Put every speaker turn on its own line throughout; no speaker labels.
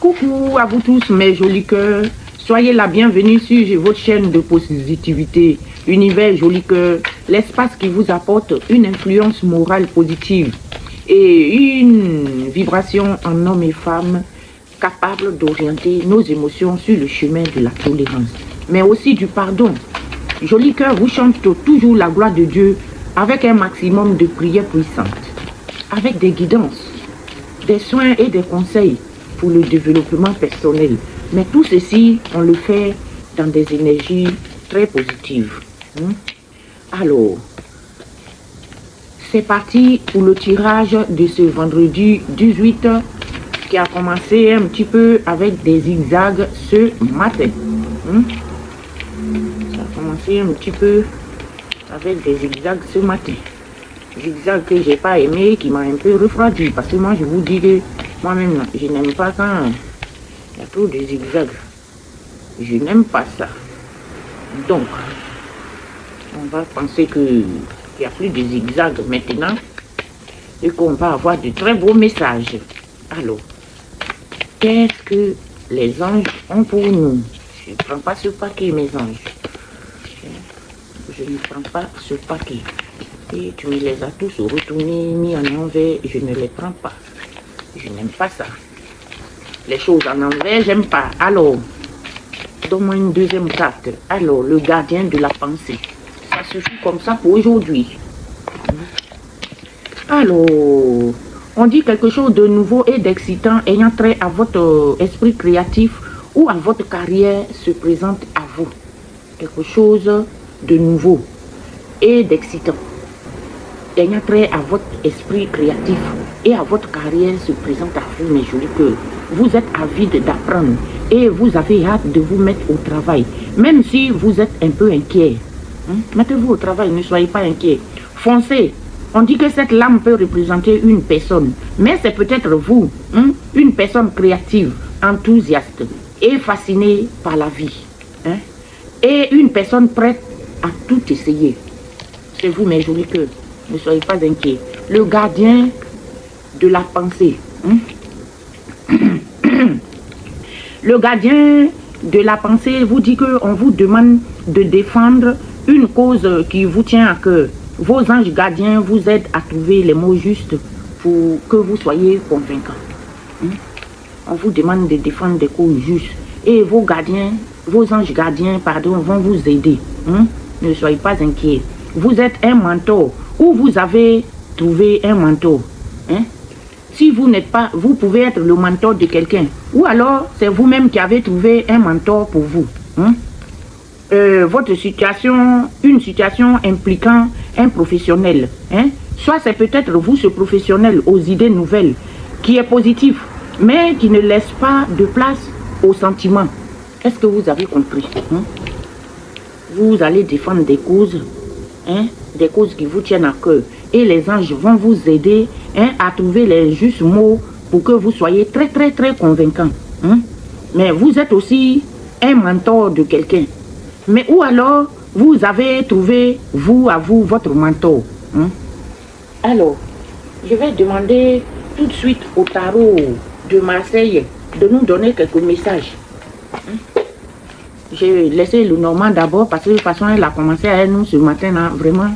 Coucou à vous tous mes jolis cœurs, soyez la bienvenue sur votre chaîne de positivité, Univers Joli Cœur, l'espace qui vous apporte une influence morale positive et une vibration en hommes et femmes capables d'orienter nos émotions sur le chemin de la tolérance, mais aussi du pardon. Joli Cœur vous chante toujours la gloire de Dieu avec un maximum de prières puissantes, avec des guidances, des soins et des conseils pour le développement personnel. Mais tout ceci, on le fait dans des énergies très positives. Alors, c'est parti pour le tirage de ce vendredi 18 qui a commencé un petit peu avec des zigzags ce matin. Ça a commencé un petit peu avec des zigzags ce matin. Zigzag que j'ai pas aimé, qui m'a un peu refroidi, parce que moi je vous dis que moi-même je n'aime pas quand il y a trop de zigzags. Je n'aime pas ça. Donc, on va penser qu'il n'y a plus de zigzags maintenant et qu'on va avoir de très beaux messages. Alors, qu'est-ce que les anges ont pour nous? Je ne prends pas ce paquet, mes anges. Je ne prends pas ce paquet. Et tu me les as tous retournés, mis en envers, je ne les prends pas. Je n'aime pas ça. Les choses en envers, j'aime pas. Alors, donne-moi une deuxième carte. Alors, le gardien de la pensée. Ça suffit comme ça pour aujourd'hui. Alors, on dit quelque chose de nouveau et d'excitant ayant trait à votre esprit créatif ou à votre carrière se présente à vous. Quelque chose de nouveau et d'excitant ayant trait à votre esprit créatif et à votre carrière se présente à vous, mes jolis cœurs. Vous êtes avide d'apprendre et vous avez hâte de vous mettre au travail, même si vous êtes un peu inquiet. Mettez-vous au travail, ne soyez pas inquiet. Foncez. On dit que cette lame peut représenter une personne, mais c'est peut-être vous, une personne créative, enthousiaste et fascinée par la vie. Et une personne prête à tout essayer. C'est vous, mes jolis cœurs. Ne soyez pas inquiets. Le gardien de la pensée. Le gardien de la pensée vous dit qu'on vous demande de défendre une cause qui vous tient à cœur. Vos anges gardiens vous aident à trouver les mots justes pour que vous soyez convaincants. On vous demande de défendre des causes justes. Et vos gardiens, vos anges gardiens, pardon, vont vous aider. Ne soyez pas inquiets. Vous êtes un mentor ou vous avez trouvé un mentor. Si vous n'êtes pas, vous pouvez être le mentor de quelqu'un. Ou alors, c'est vous-même qui avez trouvé un mentor pour vous. Votre situation, une situation impliquant un professionnel. Soit c'est peut-être vous, ce professionnel, aux idées nouvelles, qui est positif, mais qui ne laisse pas de place aux sentiments. Est-ce que vous avez compris? Vous allez défendre des causes, des causes qui vous tiennent à cœur. Et les anges vont vous aider à trouver les justes mots pour que vous soyez très, très, très convaincants. Mais vous êtes aussi un mentor de quelqu'un. Mais ou alors, vous avez trouvé, vous, à vous, votre mentor. Alors, je vais demander tout de suite au tarot de Marseille de nous donner quelques messages. J'ai laissé le Normand d'abord parce que de toute façon, elle a commencé à nous ce matin, là, vraiment.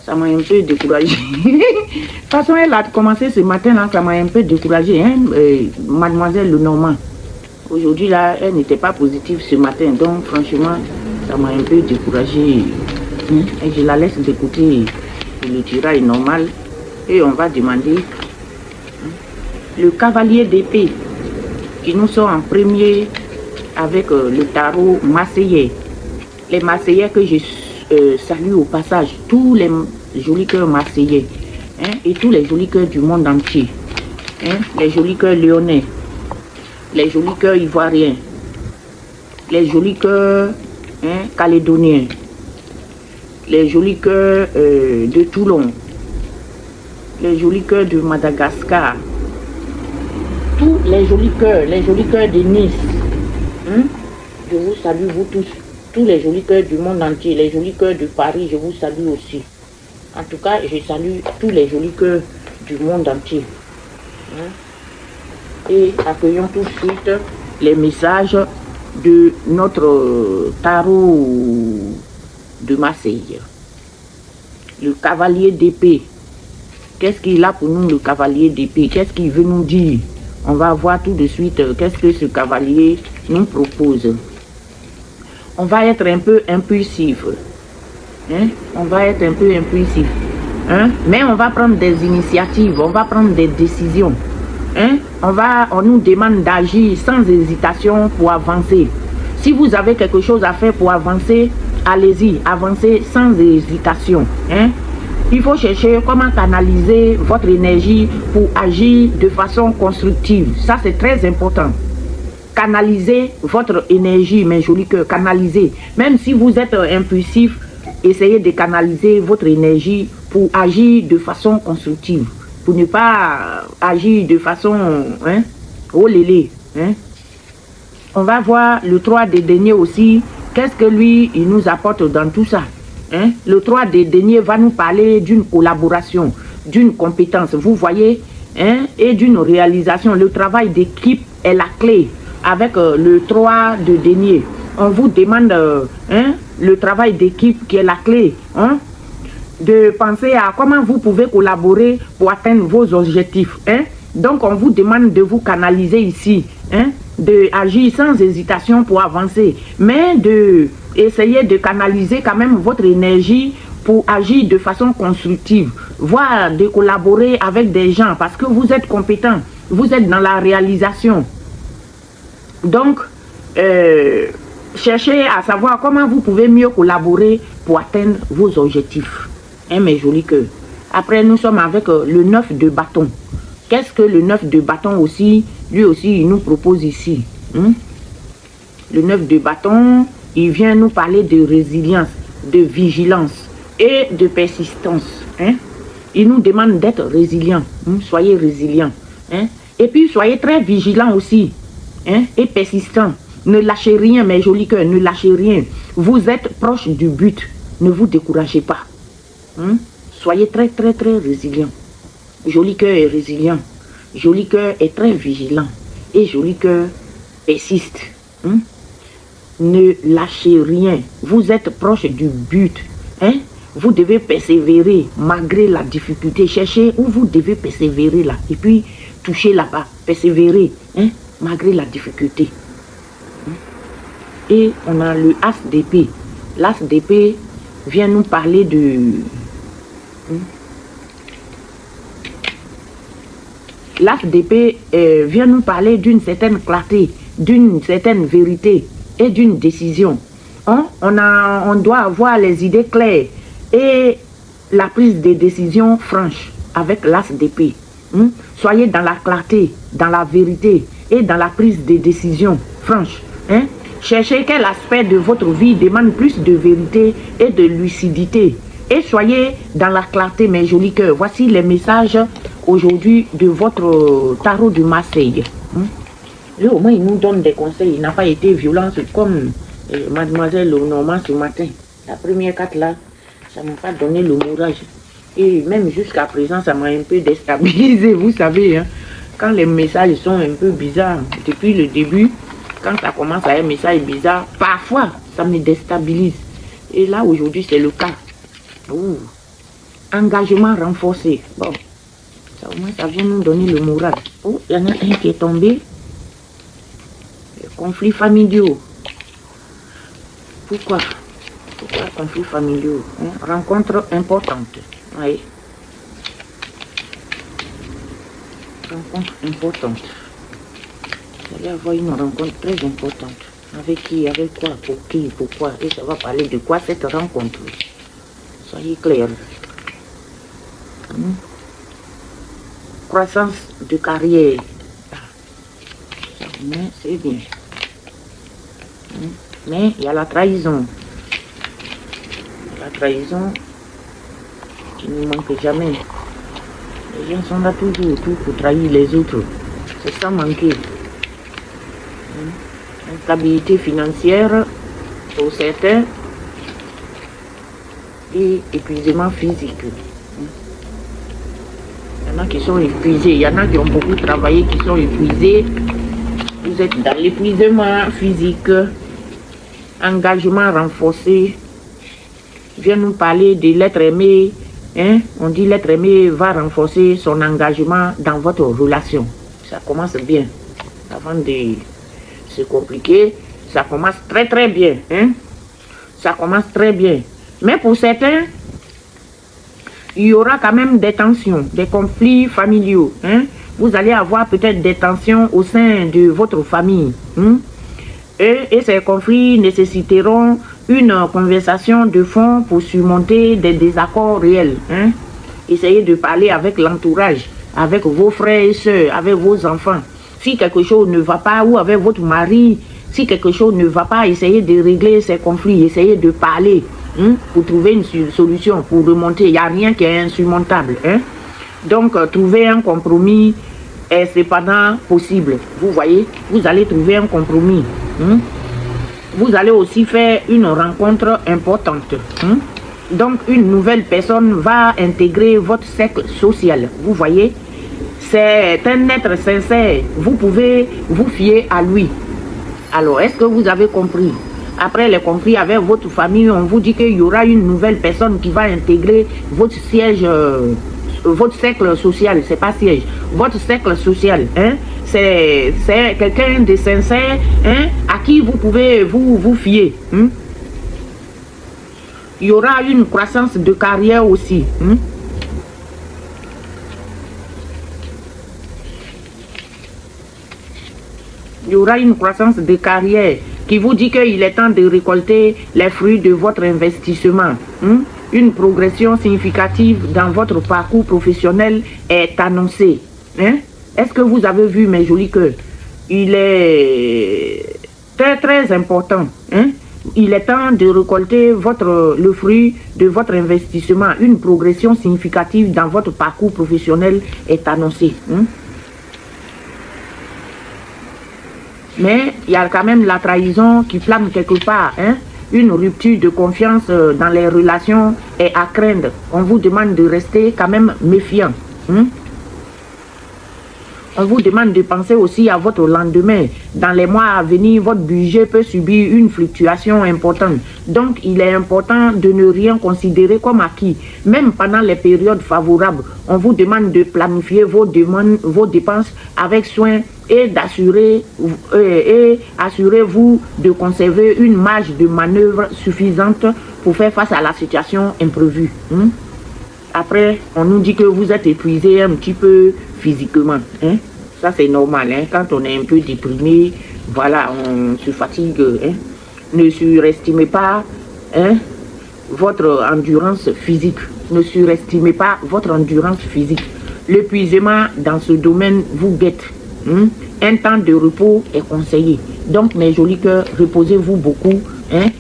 Ça m'a un peu découragé. De toute façon, elle a commencé ce matin, là, ça m'a un peu découragé, mademoiselle Lenormand. Aujourd'hui, là, elle n'était pas positive ce matin, donc franchement, ça m'a un peu découragé. Et je la laisse d'écouter le tirage normal. Et on va demander le cavalier d'épée qui nous sort en premier avec le tarot marseillais. Les Marseillais que je salue au passage, tous les jolis cœurs marseillais et tous les jolis cœurs du monde entier, les jolis cœurs lyonnais, les jolis cœurs ivoiriens, les jolis cœurs calédoniens, les jolis cœurs de Toulon, les jolis cœurs de Madagascar, tous les jolis cœurs de Nice. Je vous salue vous tous les jolis cœurs du monde entier, les jolis cœurs de Paris, je vous salue aussi. En tout cas, je salue tous les jolis cœurs du monde entier. Et accueillons tout de suite les messages de notre tarot de Marseille. Le cavalier d'épée. Qu'est-ce qu'il a pour nous, le cavalier d'épée? Qu'est-ce qu'il veut nous dire? On va voir tout de suite qu'est-ce que ce cavalier nous propose. On va être un peu impulsif. Hein? On va être un peu impulsif. Hein? Mais on va prendre des initiatives, on va prendre des décisions. Hein? On nous demande d'agir sans hésitation pour avancer. Si vous avez quelque chose à faire pour avancer, allez-y, avancez sans hésitation. Hein? Il faut chercher comment canaliser votre énergie pour agir de façon constructive. Ça, c'est très important. Canaliser votre énergie, mes jolis cœurs, canaliser. Même si vous êtes impulsif, essayez de canaliser votre énergie pour agir de façon constructive. Pour ne pas agir de façon... Hein, oh lélé. Hein. On va voir le 3 des deniers aussi. Qu'est-ce que lui, il nous apporte dans tout ça? Hein? Le 3 des deniers va nous parler d'une collaboration, d'une compétence, vous voyez, hein? Et d'une réalisation. Le travail d'équipe est la clé. Avec le 3 de deniers, on vous demande hein, le travail d'équipe qui est la clé. Hein? De penser à comment vous pouvez collaborer pour atteindre vos objectifs. Hein? Donc, on vous demande de vous canaliser ici, hein? De agir sans hésitation pour avancer, mais de essayer de canaliser quand même votre énergie pour agir de façon constructive, voire de collaborer avec des gens parce que vous êtes compétent, vous êtes dans la réalisation. Donc, cherchez à savoir comment vous pouvez mieux collaborer pour atteindre vos objectifs. Hein, mes jolis cœurs. Après, nous sommes avec le 9 de bâton. Qu'est-ce que le 9 de bâton aussi? Lui aussi, il nous propose ici. Hein? Le 9 de bâton, il vient nous parler de résilience, de vigilance et de persistance. Hein? Il nous demande d'être résilient. Hein? Soyez résilient. Hein? Et puis, soyez très vigilant aussi. Hein? Et persistant. Ne lâchez rien, mes jolis cœurs, ne lâchez rien. Vous êtes proche du but. Ne vous découragez pas. Hein? Soyez très, très, très résilient. Joli cœur est résilient. Joli cœur est très vigilant. Et joli cœur persiste. Hein? Ne lâchez rien. Vous êtes proche du but. Hein? Vous devez persévérer malgré la difficulté. Cherchez où vous devez persévérer là. Et puis, touchez là-bas. Persévérer. Hein? Malgré la difficulté. Hein? Et on a le as d'épée. L'as d'épée vient nous parler de... Hein? L'as d'épée vient nous parler d'une certaine clarté, d'une certaine vérité et d'une décision. Hein? On doit avoir les idées claires et la prise de décision franche avec l'as d'épée. Hein? Soyez dans la clarté, dans la vérité et dans la prise de décision franche. Hein? Cherchez quel aspect de votre vie demande plus de vérité et de lucidité. Et soyez dans la clarté, mes jolis cœurs. Voici les messages aujourd'hui de votre tarot de Marseille. Lui, au moins, il nous donne des conseils. Il n'a pas été violent comme mademoiselle Normand ce matin. La première carte là, ça ne m'a pas donné le mourage. Et même jusqu'à présent, ça m'a un peu déstabilisé. Vous savez, hein, quand les messages sont un peu bizarres, depuis le début, quand ça commence à être un message bizarre, parfois, ça me déstabilise. Et là, aujourd'hui, c'est le cas. Ouh. Engagement renforcé. Bon, ça, au moins, ça vient nous donner le moral. Oh, il y en a un qui est tombé. Conflits familiaux. Pourquoi conflits familiaux? Hein? Rencontre importante. Oui. Rencontre importante. Vous allez avoir une rencontre très importante. Avec qui, avec quoi, pour qui, pourquoi. Et ça va parler de quoi cette rencontre? Soyez clairs. Croissance de carrière. Mais c'est bien. Mais il y a la trahison. La trahison qui ne manque jamais. Les gens sont là toujours pour trahir les autres. C'est sans manquer. Instabilité financière pour certains et épuisement physique. Il y en a qui sont épuisés. Il y en a qui ont beaucoup travaillé, qui sont épuisés. Vous êtes dans l'épuisement physique. Engagement renforcé. Viens nous parler de l'être aimé. Hein? On dit l'être aimé va renforcer son engagement dans votre relation. Ça commence bien. Avant de se compliquer, ça commence très très bien. Hein? Ça commence très bien. Mais pour certains, il y aura quand même des tensions, des conflits familiaux. Hein? Vous allez avoir peut-être des tensions au sein de votre famille. Hein? Et ces conflits nécessiteront une conversation de fond pour surmonter des désaccords réels. Hein? Essayez de parler avec l'entourage, avec vos frères et sœurs, avec vos enfants. Si quelque chose ne va pas, ou avec votre mari, si quelque chose ne va pas, essayez de régler ces conflits, essayez de parler pour trouver une solution, pour remonter. Il n'y a rien qui est insurmontable. Hein? Donc, trouver un compromis est cependant possible. Vous voyez, vous allez trouver un compromis. Vous allez aussi faire une rencontre importante. Donc, une nouvelle personne va intégrer votre cercle social. Vous voyez, c'est un être sincère. Vous pouvez vous fier à lui. Alors, est-ce que vous avez compris? Après les conflits avec votre famille, on vous dit qu'il y aura une nouvelle personne qui va intégrer votre siège, votre cercle social. C'est pas siège, votre cercle social. Hein? C'est quelqu'un de sincère, hein, à qui vous pouvez vous fier. Il y aura une croissance de carrière aussi. Il y aura une croissance de carrière qui vous dit qu'il est temps de récolter les fruits de votre investissement. Une progression significative dans votre parcours professionnel est annoncée. Hein? Est-ce que vous avez vu, mes jolis cœurs? Il est très très important. Hein? Il est temps de récolter le fruit de votre investissement. Une progression significative dans votre parcours professionnel est annoncée. Mais il y a quand même la trahison qui plane quelque part. Hein? Une rupture de confiance dans les relations est à craindre. On vous demande de rester quand même méfiant. On vous demande de penser aussi à votre lendemain. Dans les mois à venir, votre budget peut subir une fluctuation importante. Donc, il est important de ne rien considérer comme acquis. Même pendant les périodes favorables, on vous demande de planifier vos dépenses avec soin et assurez-vous de conserver une marge de manœuvre suffisante pour faire face à la situation imprévue. Après, on nous dit que vous êtes épuisé un petit peu physiquement. Hein? Ça, c'est normal. Hein? Quand on est un peu déprimé, voilà, on se fatigue. Hein? Ne surestimez pas votre endurance physique. Ne surestimez pas votre endurance physique. L'épuisement dans ce domaine vous guette. Un temps de repos est conseillé. Donc, mes jolis cœurs, reposez-vous beaucoup. Hein?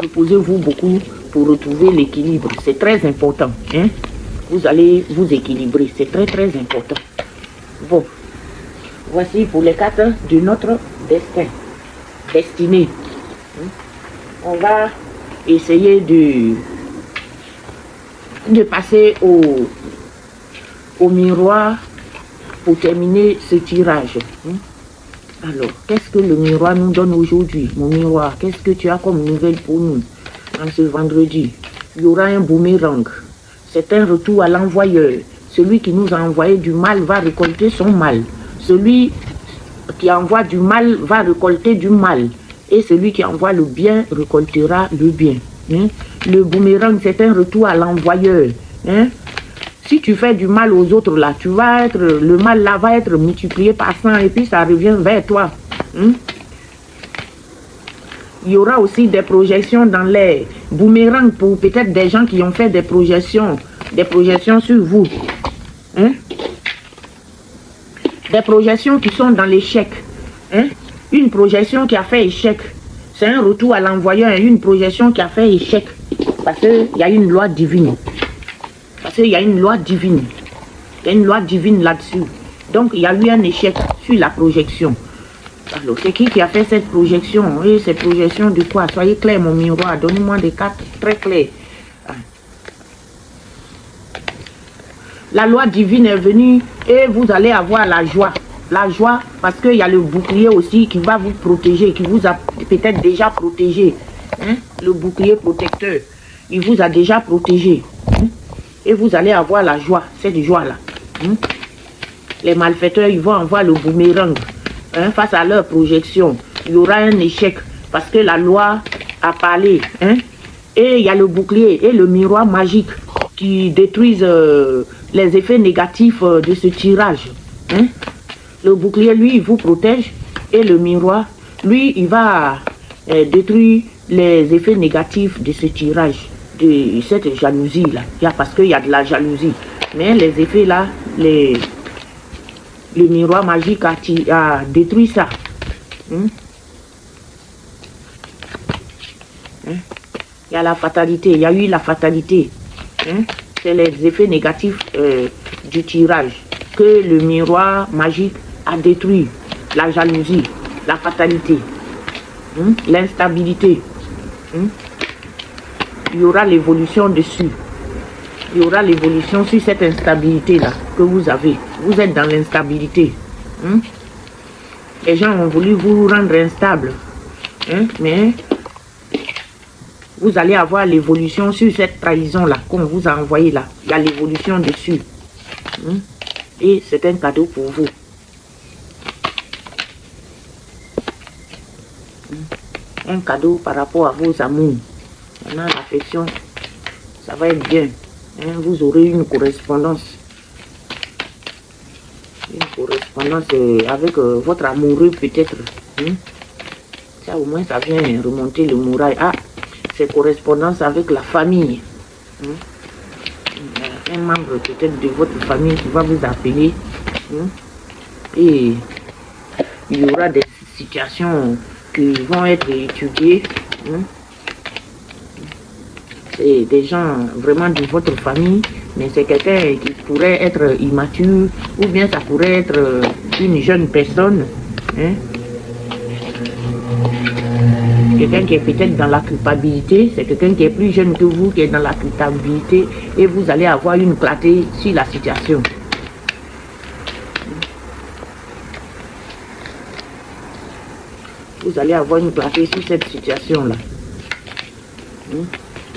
Reposez-vous beaucoup pour retrouver l'équilibre. C'est très important. Hein? Vous allez vous équilibrer. C'est très très important. Bon. Voici pour les cartes de notre destin. Destinée. On va essayer de passer au miroir pour terminer ce tirage. Alors, qu'est-ce que le miroir nous donne aujourd'hui? Mon miroir, qu'est-ce que tu as comme nouvelle pour nous en ce vendredi? Il y aura un boomerang. C'est un retour à l'envoyeur. Celui qui nous a envoyé du mal va récolter son mal. Celui qui envoie du mal va récolter du mal. Et celui qui envoie le bien récoltera le bien. Le boomerang, c'est un retour à l'envoyeur. Si tu fais du mal aux autres là, le mal là va être multiplié par 100 et puis ça revient vers toi. Il y aura aussi des projections dans l'air. Boomerang pour peut-être des gens qui ont fait des projections sur vous. Des projections qui sont dans l'échec. Une projection qui a fait échec. C'est un retour à l'envoyeur, une projection qui a fait échec. Parce qu'il y a une loi divine. Parce qu'il y a une loi divine. Il y a une loi divine là-dessus. Donc, il y a eu un échec sur la projection. Alors, c'est qui a fait cette projection? Et cette projection de quoi? Soyez clair, mon miroir. Donnez-moi des cartes très claires. La loi divine est venue et vous allez avoir la joie. La joie parce qu'il y a le bouclier aussi qui va vous protéger, qui vous a peut-être déjà protégé. Hein? Le bouclier protecteur, il vous a déjà protégé. Hein? Et vous allez avoir la joie, cette joie-là. Hein? Les malfaiteurs, ils vont avoir le boomerang. Hein? Face à leur projection, il y aura un échec parce que la loi a parlé. Hein? Et il y a le bouclier et le miroir magique qui détruisent les effets négatifs de ce tirage. Hein? Le bouclier, lui, il vous protège et le miroir, lui, il va détruire les effets négatifs de ce tirage, de cette jalousie-là. Parce qu'il y a de la jalousie. Mais les effets là, le miroir magique a détruit ça. Hein? Hein? Il y a la fatalité, il y a eu la fatalité. Hein? C'est les effets négatifs du tirage que le miroir magique a détruit. La jalousie, la fatalité, hein? L'instabilité. Hein? Il y aura l'évolution dessus. Il y aura l'évolution sur cette instabilité-là que vous avez. Vous êtes dans l'instabilité. Hein? Les gens ont voulu vous rendre instable. Hein? Mais vous allez avoir l'évolution sur cette trahison-là qu'on vous a envoyée là. Il y a l'évolution dessus. Hein? Et c'est un cadeau pour vous. Un cadeau par rapport à vos amours. Maintenant, l'affection, ça va être bien. Hein? Vous aurez une correspondance. Une correspondance avec votre amoureux peut-être. Hein? Ça au moins, ça vient remonter le moral. Ah! C'est correspondance avec la famille. Hein? Un membre peut-être de votre famille qui va vous appeler. Hein? Et il y aura des situations qui vont être étudiées. Hein? C'est des gens vraiment de votre famille, mais c'est quelqu'un qui pourrait être immature ou bien ça pourrait être une jeune personne. Hein? Quelqu'un qui est peut-être dans la culpabilité, c'est quelqu'un qui est plus jeune que vous, qui est dans la culpabilité, et vous allez avoir une clarté sur la situation. Vous allez avoir une clarté sur cette situation-là.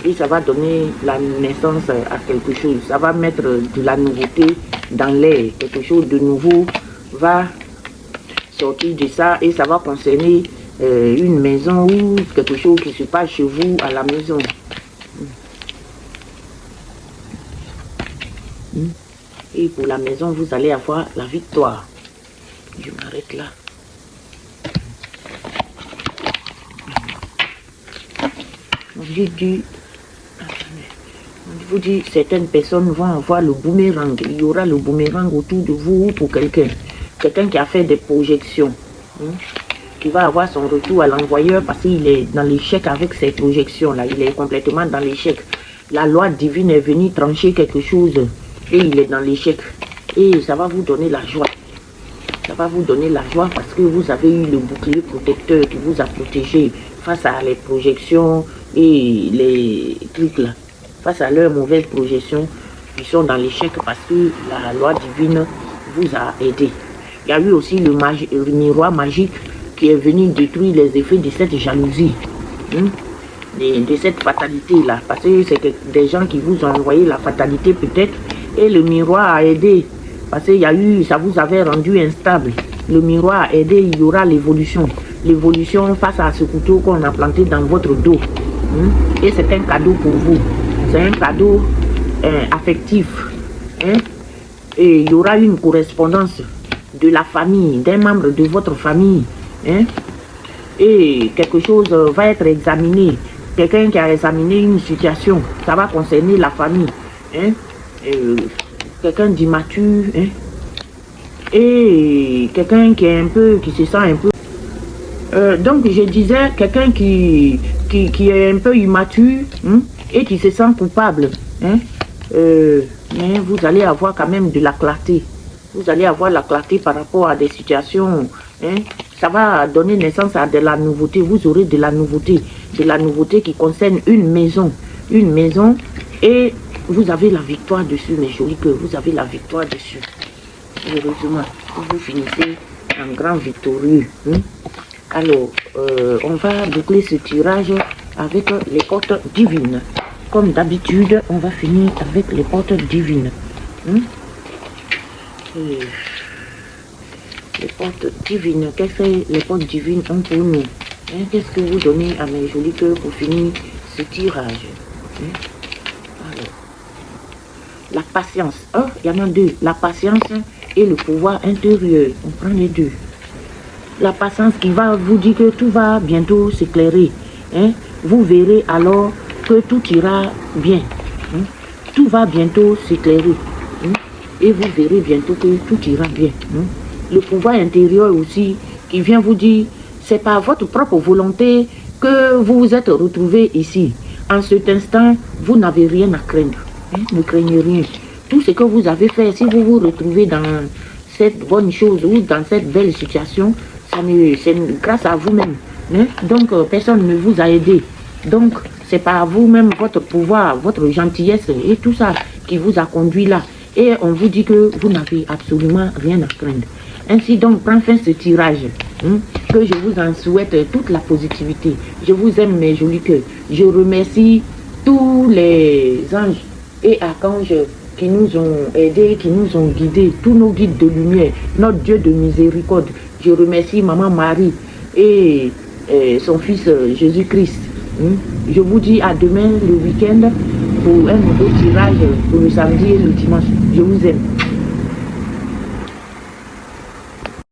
Et ça va donner la naissance à quelque chose. Ça va mettre de la nouveauté dans l'air. Quelque chose de nouveau va sortir de ça et ça va concerner une maison ou quelque chose qui se passe chez vous à la maison. Et pour la maison, vous allez avoir la victoire. Je m'arrête là. J'ai dit, je vous dis, certaines personnes vont avoir le boomerang. Il y aura le boomerang autour de vous pour quelqu'un. Quelqu'un qui a fait des projections. Qui va avoir son retour à l'envoyeur parce qu'il est dans l'échec avec ces projections-là. Il est complètement dans l'échec. La loi divine est venue trancher quelque chose et il est dans l'échec. Et ça va vous donner la joie. Ça va vous donner la joie parce que vous avez eu le bouclier protecteur qui vous a protégé face à les projections et les trucs là. Face à leurs mauvaises projections, ils sont dans l'échec parce que la loi divine vous a aidé. Il y a eu aussi le miroir magique qui est venu détruire les effets de cette jalousie, de cette fatalité-là. Parce que c'est des gens qui vous ont envoyé la fatalité peut-être, et le miroir a aidé. Parce qu'il y a eu, ça vous avait rendu instable. Le miroir a aidé, il y aura l'évolution. L'évolution face à ce couteau qu'on a planté dans votre dos. Et c'est un cadeau pour vous. C'est un cadeau affectif. Et il y aura une correspondance de la famille, d'un membre de votre famille. Et quelque chose va être examiné. Quelqu'un qui a examiné une situation, ça va concerner la famille. Quelqu'un d'immature. Et quelqu'un qui est un peu, qui se sent un peu. Donc je disais, quelqu'un qui est un peu immature et qui se sent coupable. Mais vous allez avoir quand même de la clarté. Vous allez avoir la clarté par rapport à des situations. Ça va donner naissance à de la nouveauté. Vous aurez de la nouveauté qui concerne une maison. Une maison et Vous avez la victoire dessus, mes jolis cœurs. Vous avez la victoire dessus. Heureusement, vous finissez en grand victorieux. Hein? Alors, on va boucler ce tirage avec les portes divines. Comme d'habitude, on va finir avec les portes divines. Hein? Les portes divines, qu'est-ce que les portes divines ont pour nous? Hein? Qu'est-ce que vous donnez à mes jolis cœurs pour finir ce tirage? Hein? Alors, la patience. Oh, il y en a deux. La patience et le pouvoir intérieur. On prend les deux. La patience qui va vous dire que tout va bientôt s'éclairer. Hein? Vous verrez alors que tout ira bien. Hein? Tout va bientôt s'éclairer. Hein? Et vous verrez bientôt que tout ira bien. Hein? Le pouvoir intérieur aussi qui vient vous dire, c'est par votre propre volonté que vous vous êtes retrouvé ici. En cet instant, vous n'avez rien à craindre. Hein? Ne craignez rien. Tout ce que vous avez fait, si vous vous retrouvez dans cette bonne chose ou dans cette belle situation, c'est grâce à vous-même. Hein? Donc, personne ne vous a aidé. Donc, c'est par vous-même, votre pouvoir, votre gentillesse et tout ça qui vous a conduit là. Et on vous dit que vous n'avez absolument rien à craindre. Ainsi donc, prend fin ce tirage. Hein, que je vous en souhaite toute la positivité. Je vous aime, mes jolis cœurs. Je remercie tous les anges et archanges qui nous ont aidés, qui nous ont guidés, tous nos guides de lumière, notre Dieu de miséricorde. Je remercie Maman Marie et son fils Jésus-Christ. Je vous dis à demain le week-end pour un nouveau tirage pour le samedi et le dimanche. Je vous aime.